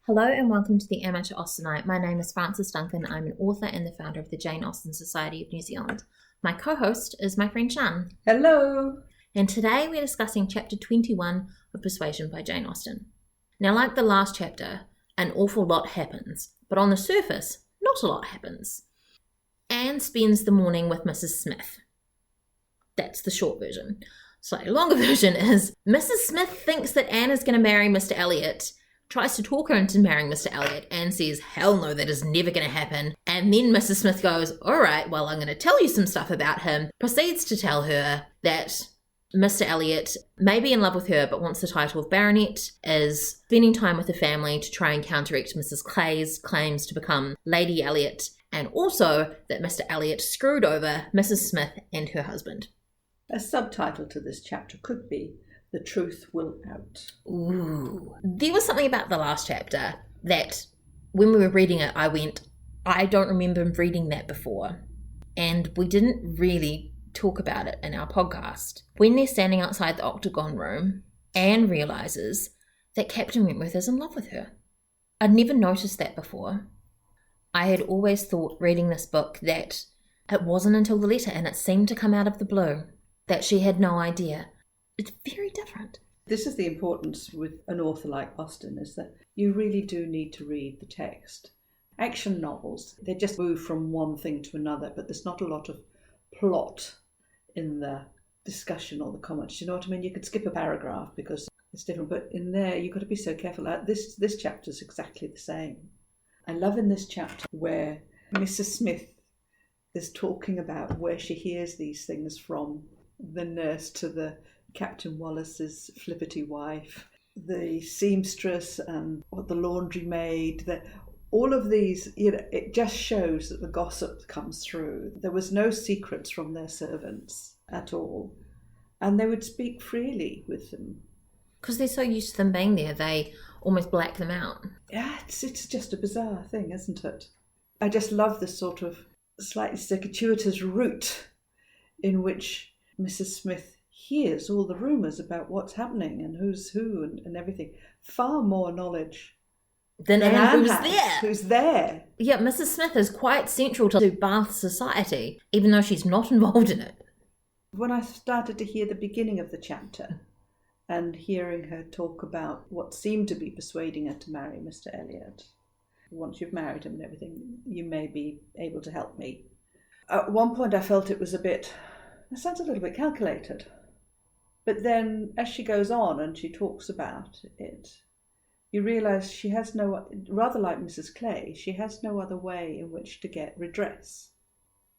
Hello and welcome to the Amateur Austenite. My name is Frances Duncan. I'm an author and the founder of the Jane Austen Society of New Zealand. My co-host is my friend Shan. Hello! And today we're discussing chapter 21 of Persuasion by Jane Austen. Now, like the last chapter, an awful lot happens, but on the surface, not a lot happens. Anne spends the morning with Mrs. Smith. That's the short version. Slightly longer version is Mrs. Smith thinks that Anne is going to marry Mr. Elliot, tries to talk her into marrying Mr. Elliot, and says, hell no, that is never going to happen. And then Mrs. Smith goes, all right, well, I'm going to tell you some stuff about him. Proceeds to tell her that Mr. Elliot may be in love with her, but wants the title of baronet, is spending time with the family to try and counteract Mrs. Clay's claims to become Lady Elliot, and also that Mr. Elliot screwed over Mrs. Smith and her husband. A subtitle to this chapter could be The Truth Will Out. Ooh. There was something about the last chapter that when we were reading it, I went, I don't remember reading that before. And we didn't really talk about it in our podcast. When they're standing outside the octagon room, Anne realises that Captain Wentworth is in love with her. I'd never noticed that before. I had always thought, reading this book, that it wasn't until the letter, and it seemed to come out of the blue, that she had no idea. It's very different. This is the importance with an author like Austen, is that you really do need to read the text. Action novels, they just move from one thing to another, but there's not a lot of plot in the discussion or the comments. You know what I mean? You could skip a paragraph because it's different, but in there you've got to be so careful. This chapter is exactly the same. I love in this chapter where Mrs. Smith is talking about where she hears these things from, the nurse to the Captain Wallace's flippity wife, the seamstress and what the laundry maid, all of these, it just shows that the gossip comes through. There was no secrets from their servants at all. And they would speak freely with them. Because they're so used to them being there, they almost black them out. Yeah, it's just a bizarre thing, isn't it? I just love this sort of slightly circuitous route in which Mrs. Smith hears all the rumours about what's happening and who's who and everything. Far more knowledge than Anne who's there. Yeah, Mrs. Smith is quite central to Bath society, even though she's not involved in it. When I started to hear the beginning of the chapter and hearing her talk about what seemed to be persuading her to marry Mr. Elliot, once you've married him and everything, you may be able to help me. At one point I felt it sounds a little bit calculated. But then as she goes on and she talks about it, you realise she has rather like Mrs. Clay, she has no other way in which to get redress.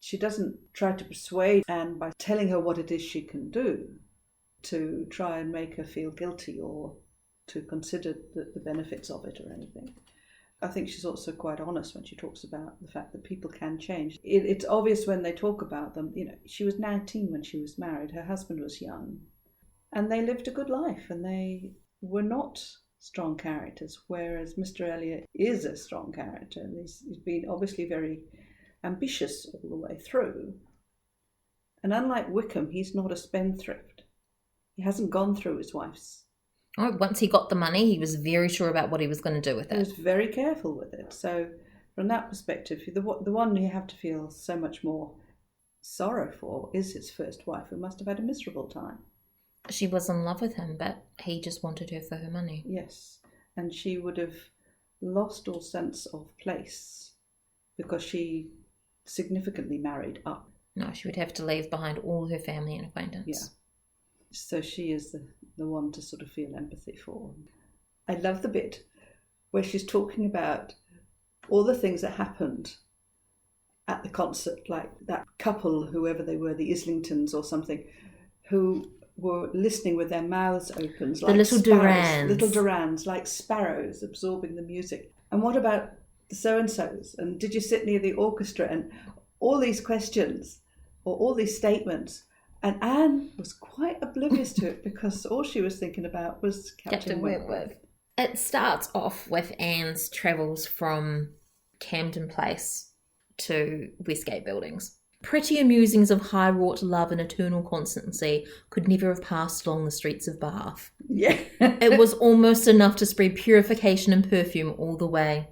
She doesn't try to persuade Anne by telling her what it is she can do to try and make her feel guilty or to consider the benefits of it or anything. I think she's also quite honest when she talks about the fact that people can change. It's obvious when they talk about them. She was 19 when she was married. Her husband was young. And they lived a good life and they were not strong characters, whereas Mr. Elliot is a strong character. And he's been obviously very ambitious all the way through. And unlike Wickham, he's not a spendthrift. He hasn't gone through his wife's. Oh, once he got the money, he was very sure about what he was going to do with it. He was very careful with it. So from that perspective, the one you have to feel so much more sorrow for is his first wife, who must have had a miserable time. She was in love with him, but he just wanted her for her money. Yes, and she would have lost all sense of place because she significantly married up. No, she would have to leave behind all her family and acquaintance. Yeah. So she is the one to sort of feel empathy for. I love the bit where she's talking about all the things that happened at the concert, like that couple, whoever they were, the Islingtons or something, who were listening with their mouths open, like little sparrows, little Durans, like sparrows absorbing the music. And what about the so-and-sos? And did you sit near the orchestra? And all these questions or all these statements. And Anne was quite oblivious to it because all she was thinking about was Captain Wentworth. It starts off with Anne's travels from Camden Place to Westgate Buildings. Prettier musings of high-wrought love and eternal constancy could never have passed along the streets of Bath. Yeah. It was almost enough to spread purification and perfume all the way.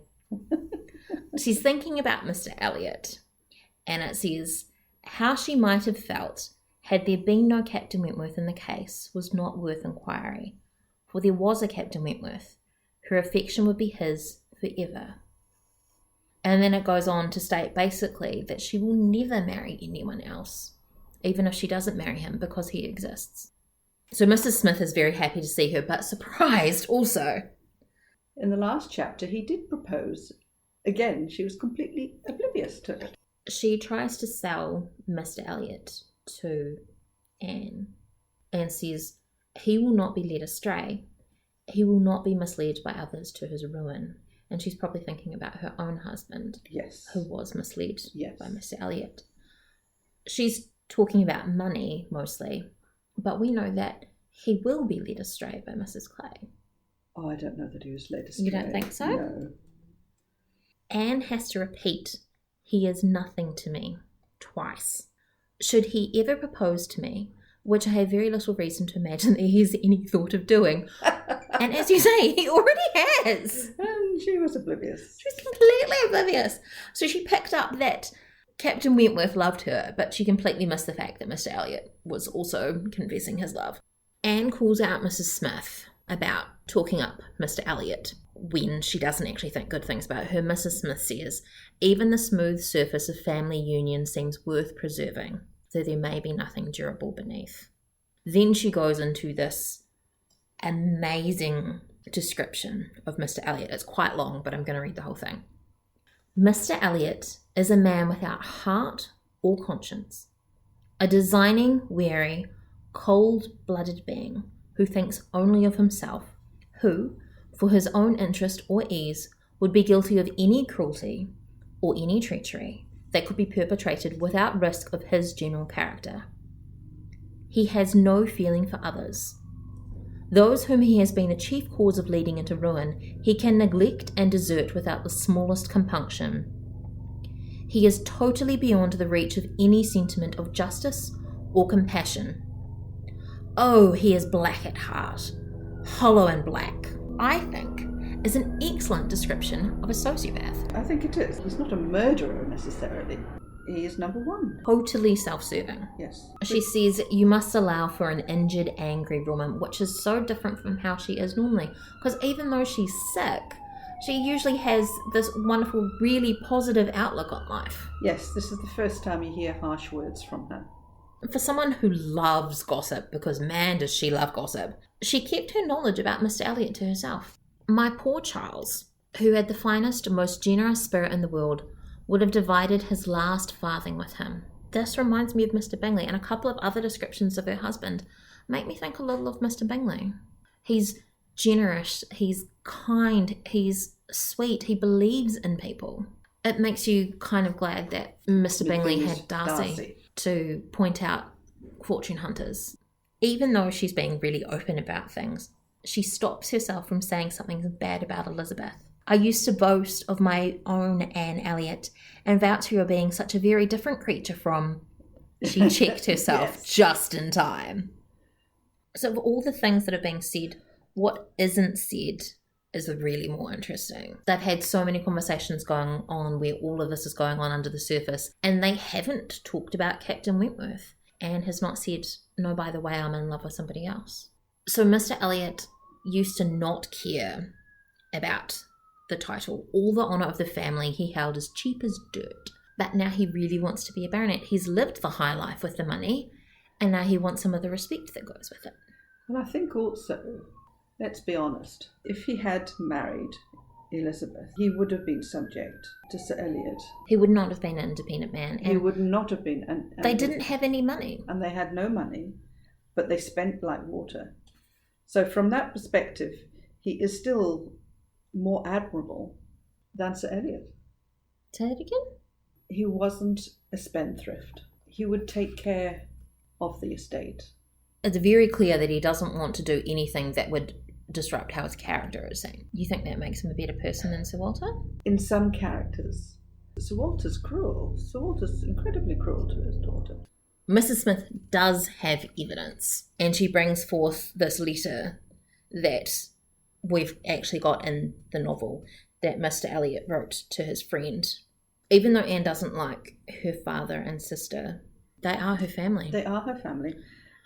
She's thinking about Mr. Elliot, and it says, how she might have felt had there been no Captain Wentworth in the case was not worth inquiry, for there was a Captain Wentworth. Her affection would be his forever. And then it goes on to state basically that she will never marry anyone else, even if she doesn't marry him, because he exists. So Mrs. Smith is very happy to see her, but surprised also. In the last chapter, he did propose. Again, she was completely oblivious to it. She tries to sell Mr. Elliot to Anne and says he will not be led astray. He will not be misled by others to his ruin. And she's probably thinking about her own husband, yes, who was misled yes. by Mr. Elliot. She's talking about money mostly, but we know that he will be led astray by Mrs. Clay. Oh, I don't know that he was led astray. You don't think so? No. Anne has to repeat, he is nothing to me, twice. Should he ever propose to me, which I have very little reason to imagine that he has any thought of doing. And as you say, he already has. And she was oblivious. She was completely oblivious. So she picked up that Captain Wentworth loved her, but she completely missed the fact that Mr. Elliot was also confessing his love. Anne calls out Mrs. Smith about talking up Mr. Elliot. When she doesn't actually think good things about her, Mrs. Smith says, even the smooth surface of family union seems worth preserving, though there may be nothing durable beneath. Then she goes into this amazing description of Mr. Elliot. It's quite long, but I'm going to read the whole thing. Mr. Elliot is a man without heart or conscience, a designing, wary, cold-blooded being who thinks only of himself, who, for his own interest or ease, would be guilty of any cruelty or any treachery that could be perpetrated without risk of his general character. He has no feeling for others. Those whom he has been the chief cause of leading into ruin, he can neglect and desert without the smallest compunction. He is totally beyond the reach of any sentiment of justice or compassion. Oh, he is black at heart, hollow and black, I think, is an excellent description of a sociopath. I think it is. He's not a murderer necessarily. He is number one. Totally self-serving. Yes. She says you must allow for an injured, angry woman, which is so different from how she is normally. Because even though she's sick, she usually has this wonderful, really positive outlook on life. Yes, this is the first time you hear harsh words from her. For someone who loves gossip, because man does she love gossip, she kept her knowledge about Mr. Elliot to herself. My poor Charles, who had the finest, most generous spirit in the world, would have divided his last farthing with him. This reminds me of Mr. Bingley, and a couple of other descriptions of her husband make me think a little of Mr. Bingley. He's generous, he's kind, he's sweet, he believes in people. It makes you kind of glad that Mr. Bingley had Darcy to point out fortune hunters. Even though she's being really open about things, she stops herself from saying something bad about Elizabeth. I used to boast of my own Anne Elliot and vouch for your being such a very different creature from... She checked herself Yes. just in time. So of all the things that are being said, what isn't said is really more interesting. They've had so many conversations going on where all of this is going on under the surface, and they haven't talked about Captain Wentworth. Anne has not said, no, by the way, I'm in love with somebody else. So Mr. Elliot used to not care about the title. All the honour of the family he held as cheap as dirt. But now he really wants to be a baronet. He's lived the high life with the money, and now he wants some of the respect that goes with it. And I think also, let's be honest, if he had married Elizabeth, he would have been subject to Sir Elliot. He would not have been an independent man. He would not have been. And they didn't have any money. And they had no money, but they spent like water. So from that perspective, he is still more admirable than Sir Elliot. Say it again? He wasn't a spendthrift. He would take care of the estate. It's very clear that he doesn't want to do anything that would disrupt how his character is seen. You think that makes him a better person than Sir Walter? In some characters. Sir Walter's cruel. Sir Walter's incredibly cruel to his daughter. Mrs. Smith does have evidence, and she brings forth this letter that we've actually got in the novel that Mr. Elliot wrote to his friend. Even though Anne doesn't like her father and sister, they are her family. They are her family.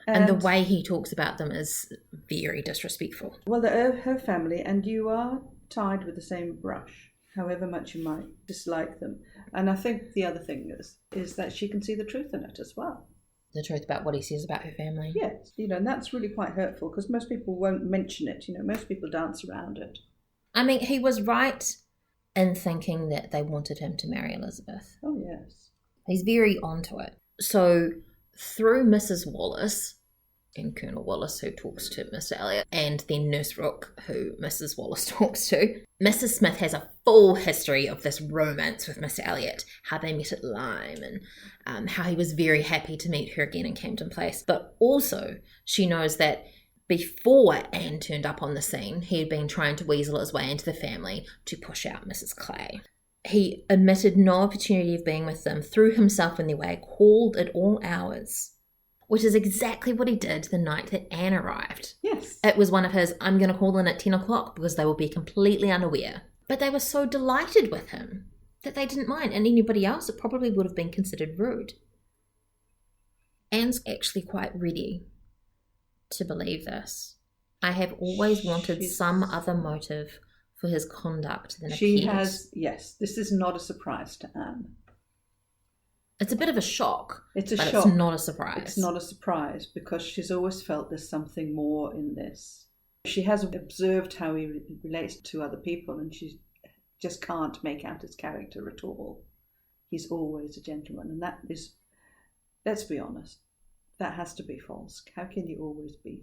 And the way he talks about them is very disrespectful. Well, they're her family, and you are tied with the same brush, however much you might dislike them. And I think the other thing is that she can see the truth in it as well. The truth about what he says about her family. Yes, and that's really quite hurtful because most people won't mention it. Most people dance around it. I mean, he was right in thinking that they wanted him to marry Elizabeth. Oh, yes. He's very onto it. So through Mrs. Wallace and Colonel Wallace, who talks to Mr. Elliot, and then Nurse Rook, who Mrs. Wallace talks to, Mrs. Smith has a full history of this romance with Mr. Elliot, how they met at Lyme, and how he was very happy to meet her again in Camden Place. But also, she knows that before Anne turned up on the scene, he had been trying to weasel his way into the family to push out Mrs. Clay. He omitted no opportunity of being with them, threw himself in their way, called at all hours, which is exactly what he did the night that Anne arrived. Yes. It was one of his, I'm going to call in at 10 o'clock because they will be completely unaware. But they were so delighted with him that they didn't mind, and anybody else, it probably would have been considered rude. Anne's actually quite ready to believe this. I have always wanted some other motive for his conduct than she appears. has. Yes, this is not a surprise to Anne. It's a bit of a shock. It's a but shock. It's not a surprise. It's not a surprise because she's always felt there's something more in this. She has observed how he relates to other people, and she just can't make out his character at all. He's always a gentleman, and that is, let's be honest, that has to be false. How can you always be?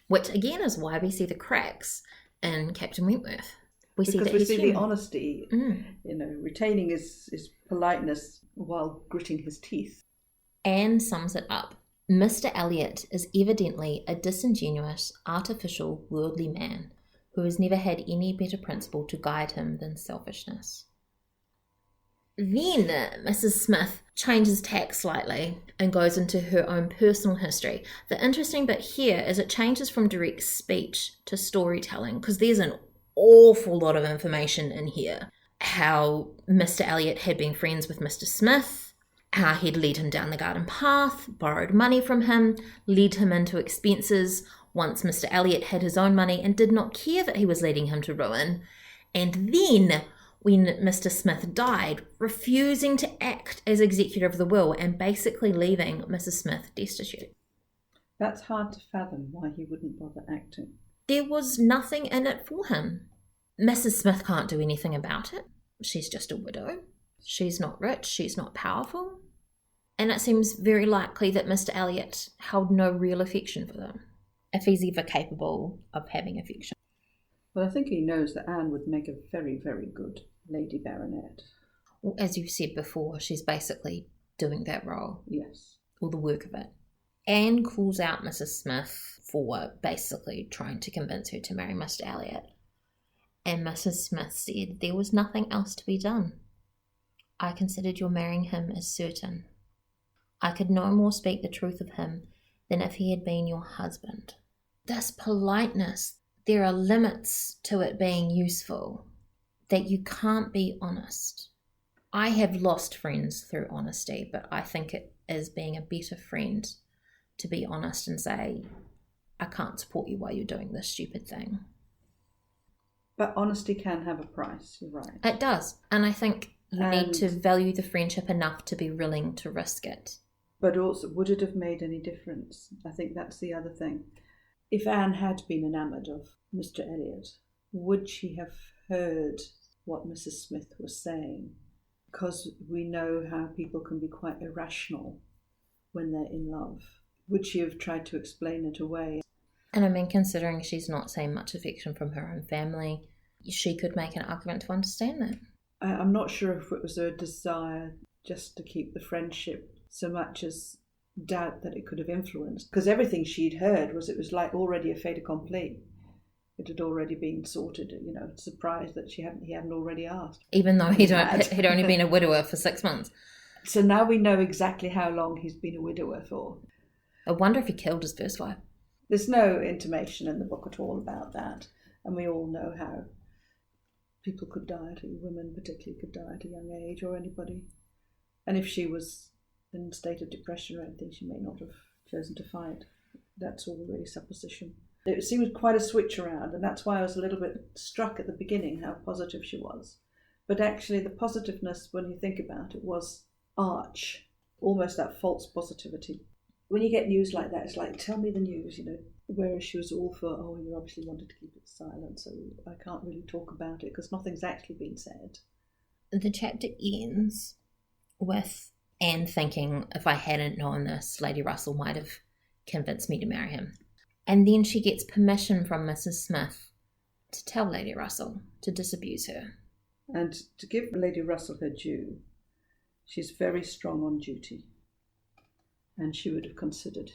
Which again is why we see the cracks in Captain Wentworth. We see the honesty, retaining his politeness while gritting his teeth. Anne sums it up. Mr. Elliot is evidently a disingenuous, artificial, worldly man who has never had any better principle to guide him than selfishness. Then Mrs. Smith changes tack slightly and goes into her own personal history. The interesting bit here is it changes from direct speech to storytelling, because there's an awful lot of information in here. How Mr. Elliot had been friends with Mr. Smith, how he'd led him down the garden path, borrowed money from him, led him into expenses once Mr. Elliot had his own money and did not care that he was leading him to ruin. And then, when Mr. Smith died, refusing to act as executor of the will and basically leaving Mrs. Smith destitute. That's hard to fathom why he wouldn't bother acting. There was nothing in it for him. Mrs. Smith can't do anything about it. She's just a widow. She's not rich. She's not powerful. And it seems very likely that Mr. Elliot held no real affection for them, if he's ever capable of having affection. Well, I think he knows that Anne would make a very, very good Lady Baronet. Well, as you said before, she's basically doing that role. Yes. Or the work of it. Anne calls out Mrs. Smith for basically trying to convince her to marry Mr. Elliot. And Mrs. Smith said there was nothing else to be done. I considered your marrying him as certain. I could no more speak the truth of him than if he had been your husband. This politeness, there are limits to it being useful, that you can't be honest. I have lost friends through honesty, but I think it is being a better friend to be honest and say, I can't support you while you're doing this stupid thing. But honesty can have a price, you're right. It does, and I think you need to value the friendship enough to be willing to risk it. But also, would it have made any difference? I think that's the other thing. If Anne had been enamoured of Mr. Elliot, would she have heard what Mrs. Smith was saying? Because we know how people can be quite irrational when they're in love. Would she have tried to explain it away? And I mean, considering she's not seen much affection from her own family, she could make an argument to understand that. I'm not sure if it was a desire just to keep the friendship so much as doubt that it could have influenced. Because everything she'd heard was it was like already a fait accompli. it had already been sorted, surprised that he hadn't already asked. Even though he'd only been a widower for 6 months. So now we know exactly how long he's been a widower for. I wonder if he killed his first wife. There's no intimation in the book at all about that. And we all know how people could die women particularly could die at a young age, or anybody. And if she was in a state of depression or anything, she may not have chosen to fight. That's all really supposition. It seemed quite a switch around, and that's why I was a little bit struck at the beginning how positive she was. But actually the positiveness, when you think about it, was arch, almost that false positivity. When you get news like that, it's like, tell me the news, whereas she was all for, you obviously wanted to keep it silent, so I can't really talk about it because nothing's actually been said. The chapter ends with Anne thinking, if I hadn't known this, Lady Russell might have convinced me to marry him. And then she gets permission from Mrs. Smith to tell Lady Russell to disabuse her. And to give Lady Russell her due, she's very strong on duty. And she would have considered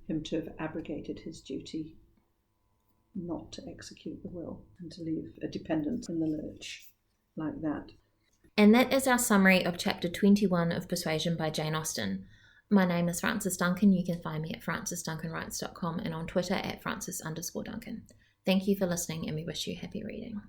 him to have abrogated his duty not to execute the will and to leave a dependent in the lurch like that. And that is our summary of chapter 21 of Persuasion by Jane Austen. My name is Frances Duncan. You can find me at francesduncanwrites.com and on Twitter at Frances_Duncan. Thank you for listening, and we wish you happy reading.